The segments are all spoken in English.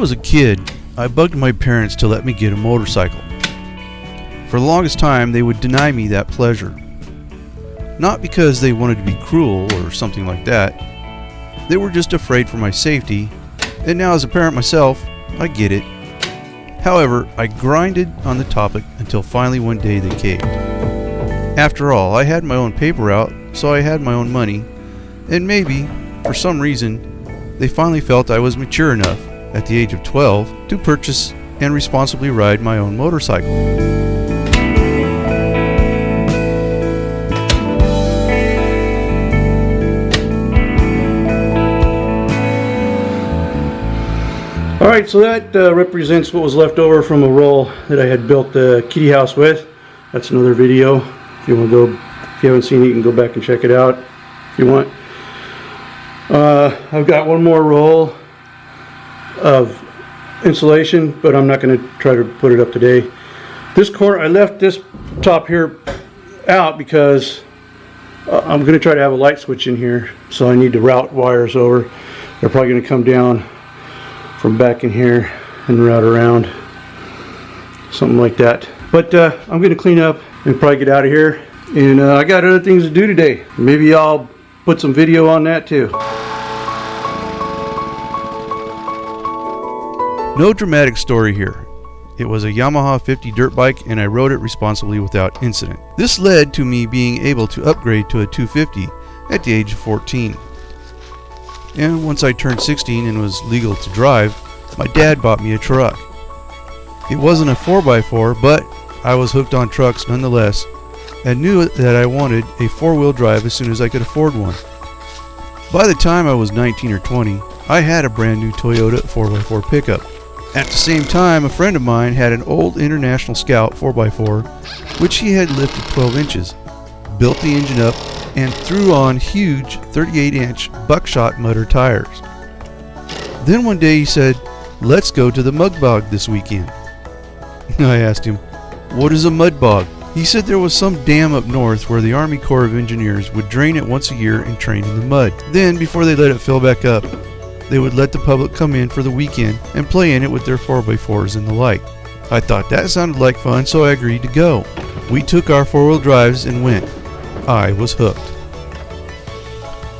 was a kid, I bugged my parents to let me get a motorcycle. For the longest time, they would deny me that pleasure. Not because they wanted to be cruel or something like that. They were just afraid for my safety, and now as a parent myself, I get it. However, I grinded on the topic until finally one day they caved. After all, I had my own paper out, so I had my own money, and maybe, for some reason, they finally felt I was mature enough, at the age of 12, to purchase and responsibly ride my own motorcycle. Alright, so that represents what was left over from a roll that I had built the kitty house with. That's another video. If you want to go, if you haven't seen it, you can go back and check it out if you want. I've got one more roll of insulation, but I'm not going to try to put it up today. This corner, I left this top here out because I'm going to try to have a light switch in here, so I need to route wires over. They're probably going to come down from back in here and route around, something like that. But I'm going to clean up and probably get out of here, and I got other things to do today. Maybe I'll put some video on that too. No dramatic story here. It was a Yamaha 50 dirt bike, and I rode it responsibly without incident. This led to me being able to upgrade to a 250 at the age of 14. And once I turned 16 and was legal to drive, my dad bought me a truck. It wasn't a 4x4, but I was hooked on trucks nonetheless, and knew that I wanted a 4-wheel drive as soon as I could afford one. By the time I was 19 or 20, I had a brand new Toyota 4x4 pickup. At the same time, a friend of mine had an old International Scout 4x4, which he had lifted 12 inches, built the engine up, and threw on huge 38-inch buckshot mutter tires. Then one day he said, "Let's go to the mud bog this weekend." I asked him, "What is a mud bog?" He said there was some dam up north where the Army Corps of Engineers would drain it once a year and train in the mud. Then, before they let it fill back up, they would let the public come in for the weekend and play in it with their 4x4s and the like. I thought that sounded like fun, so I agreed to go. We took our 4-wheel drives and went. I was hooked.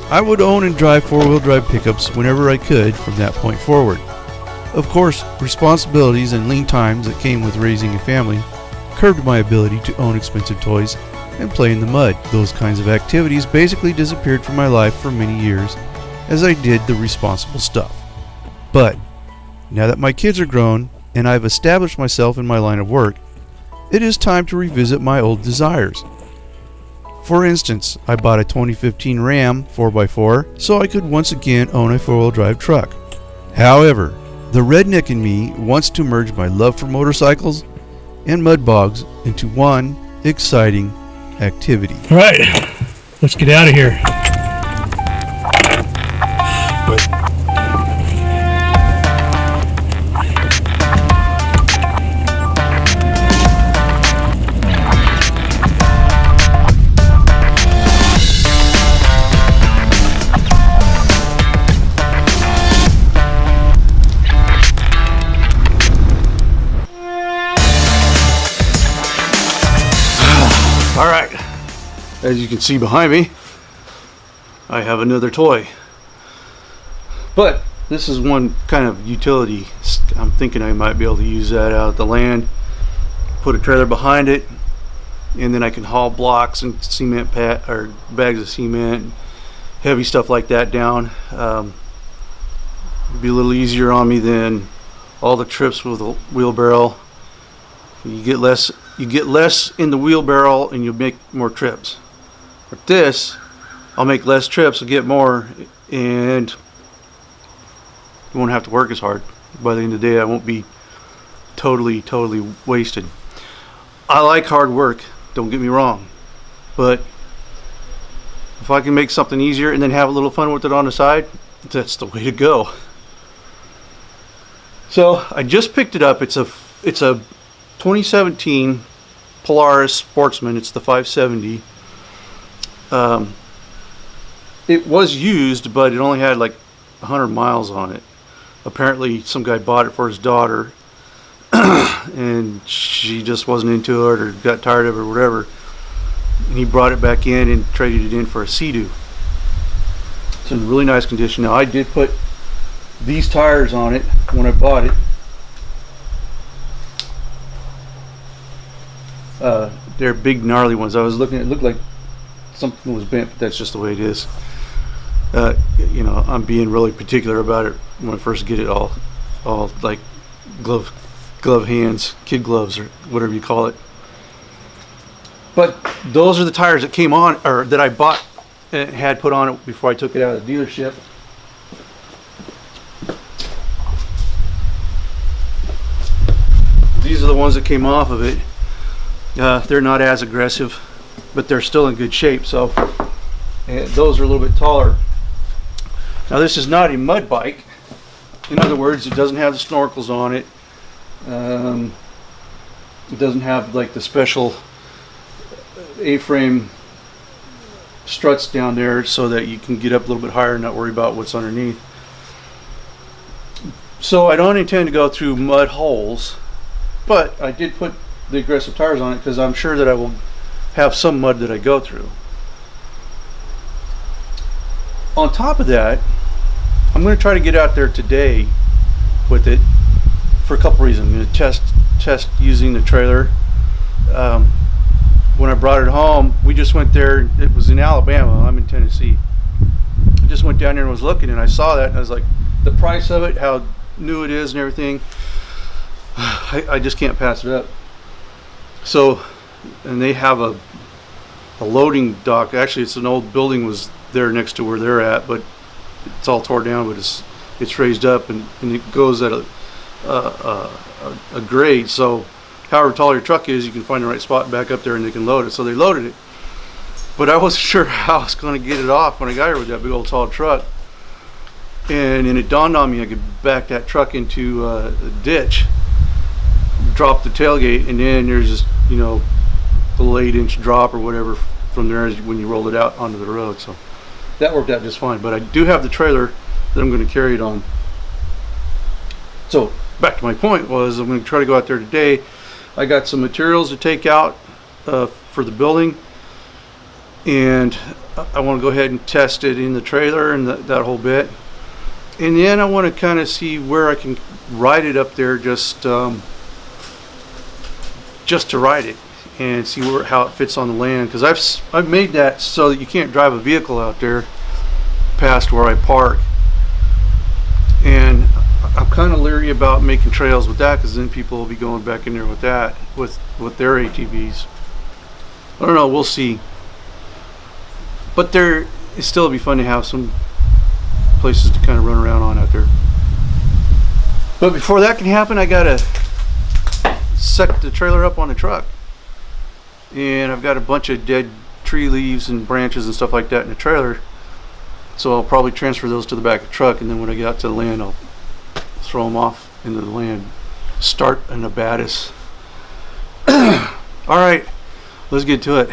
I would own and drive 4-wheel drive pickups whenever I could from that point forward. Of course, responsibilities and lean times that came with raising a family curbed my ability to own expensive toys and play in the mud. Those kinds of activities basically disappeared from my life for many years as I did the responsible stuff. But now that my kids are grown and I've established myself in my line of work, it is time to revisit my old desires. For instance, I bought a 2015 Ram 4x4 so I could once again own a 4-wheel drive truck. However, the redneck in me wants to merge my love for motorcycles and mud bogs into one exciting activity. All right, let's get out of here. All right, as you can see behind me, I have another toy. But this is one kind of utility. I'm thinking I might be able to use that out at the land, put a trailer behind it, and then I can haul blocks and cement pad or bags of cement, heavy stuff like that down. It'd be a little easier on me than all the trips with a wheelbarrow. You get less in the wheelbarrow and you'll make more trips. With this, I'll make less trips, I'll get more, and you won't have to work as hard. By the end of the day, I won't be totally wasted. I like hard work, don't get me wrong, but if I can make something easier and then have a little fun with it on the side, that's the way to go. So I just picked it up. It's a 2017 Polaris Sportsman. It's the 570. It was used, but it only had like 100 miles on it. apparently some guy bought it for his daughter, and she just wasn't into it or got tired of it or whatever. And he brought it back in and traded it in for a Sea-Doo. It's in really nice condition. Now, I did put these tires on it when I bought it. They're big, gnarly ones. I was looking, it looked like something was bent, but that's just the way it is. You know, I'm being really particular about it when I first get it, all like glove hands, kid gloves, or whatever you call it. But those are the tires that came on, or that I bought and had put on it before I took it out of the dealership. These are the ones that came off of it. They're not as aggressive, but they're still in good shape. So, and those are a little bit taller. Now, this is not a mud bike. In other words, it doesn't have the snorkels on it. It doesn't have like the special A-frame struts down there so that you can get up a little bit higher and not worry about what's underneath. So I don't intend to go through mud holes, but I did put the aggressive tires on it because I'm sure that I will have some mud that I go through. On top of that, I'm going to try to get out there today with it for a couple reasons. I'm going to test using the trailer. When I brought it home, we just went there. It was in Alabama. I'm in Tennessee. I just went down there and was looking, and I saw that, and I was like, the price of it, how new it is and everything, I just can't pass it up. So, and they have a loading dock. Actually, it's an old building was there next to where they're at, but it's all tore down, but it's raised up, and it goes at a grade. So however tall your truck is, you can find the right spot and back up there and they can load it. So they loaded it, but I wasn't sure how I was going to get it off when I got here with that big old tall truck. And it dawned on me I could back that truck into a ditch, drop the tailgate, and then there's just, you know, a little 8-inch drop or whatever from there when you roll it out onto the road. So that worked out just fine. But I do have the trailer that I'm going to carry it on. So back to my point was, I'm going to try to go out there today. I got some materials to take out for the building, and I want to go ahead and test it in the trailer and that whole bit. And then I want to kind of see where I can ride it up there, just to ride it and see how it fits on the land, because I've made that so that you can't drive a vehicle out there past where I park, and I'm kind of leery about making trails with that, because then people will be going back in there with that with their ATVs. I don't know, we'll see. But it still be fun to have some places to kind of run around on out there. But before that can happen, I gotta set the trailer up on the truck, and I've got a bunch of dead tree leaves and branches and stuff like that in the trailer, so I'll probably transfer those to the back of the truck, and then when I get out to the land, I'll throw them off into the land. Start an abatis. All right, let's get to it.